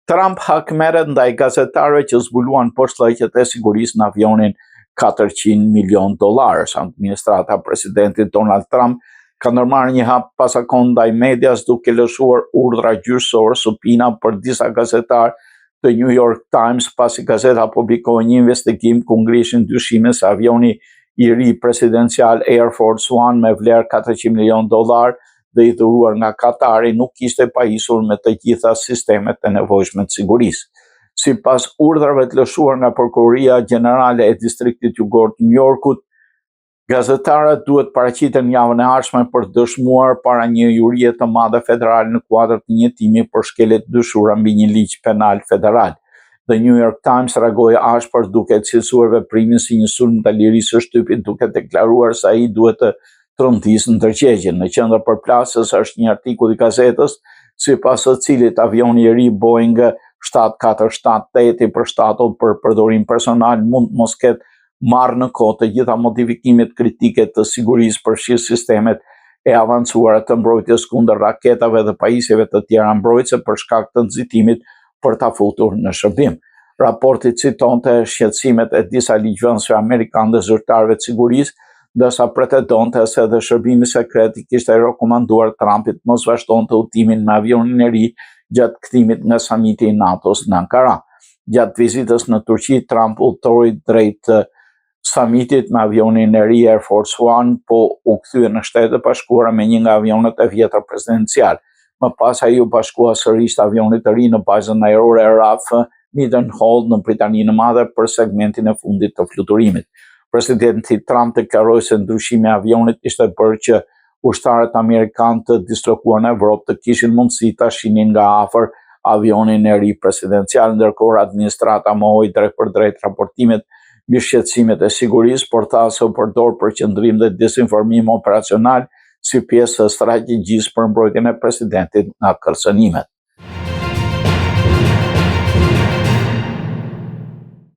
Trump hakmerret ndaj gazetarëve që zbuluan poshtllëqet e sigurisë në avionin $400 milion. Administrata e presidentit Donald Trump ka ndërmarrë një hap pasakon ndaj medias duke lëshuar urdhra gjyqësore supina për disa gazetarë të New York Times pasi gazeta publikoi një investigim ku ngrishin dyshime se avioni i ri presidencial Air Force One me vlerë $400 milion dhe i dhuruar nga Katari nuk ishte pajisur me të gjitha sistemet e nevojshme të sigurisë. Sipas urdhrave të lëshuar nga Prokuroria Gjenerale e Distriktit Jugor të New Yorkut, gazetarët duhet paraqiten javën e ardhshme për të dëshmuar para një jurie të madhe federale në kuadër të një timi për shkelje të dyshuara mbi një ligj penal federal. The New York Times reagoi ashpër duke cilësuar veprimin si një sulm ndaj lirisë së shtypit, duke deklaruar se ai duhet të trontisë ndërgjegjen. Në qendër përplasjes është një artikull i gazetës, sipas së cilit avioni i ri Boeing 747-8 i përshtatur për përdorim personal mund mos ketë marrë në kohë të gjitha modifikimet kritike të sigurisë përfshirë sistemet e avancuara të mbrojtjes kundër raketave dhe pajisjeve të tjera mbrojtëse për shkak të nxitimit për ta futur në shërbim. Raporti citonte shqetësimet e disa ligjvënësve amerikanë dhe zyrtarëve të sigurisë, ndërsa pretendonte se edhe shërbimi sekret i kishte rekomanduar Trumpit mos vazhdonte udhëtimin me avionin e ri gjatë kthimit nga samiti i NATO-s në Ankara. Gjatë vizitës në Turqi, Trump udhëtoi drejt samitit me avionin e ri Air Force One, po u kthye në Shtetet e Bashkuara me një nga avionet e vjetra presidencial. Më pas ai u bashkua sërish të avionit të ri në bazën ajrore RAF Mildenhall në Britaninë e Madhe për segmentin e fundit të fluturimit. Presidenti Trump deklaroi se ndryshimi i avionit ishte bërë që ushtarët amerikanë të dislokuar në Evropë të kishin mundësi ta shihnin nga afër avionin e ri presidencial, ndërkohë administrata mohoi drejt për drejt raportimet mbi shqetësimet e sigurisë, por tha se u përdor për qendrim dhe dezinformim operacional si pjesë e strategjisë për mbrojtjen e presidentit nga kërcënimet.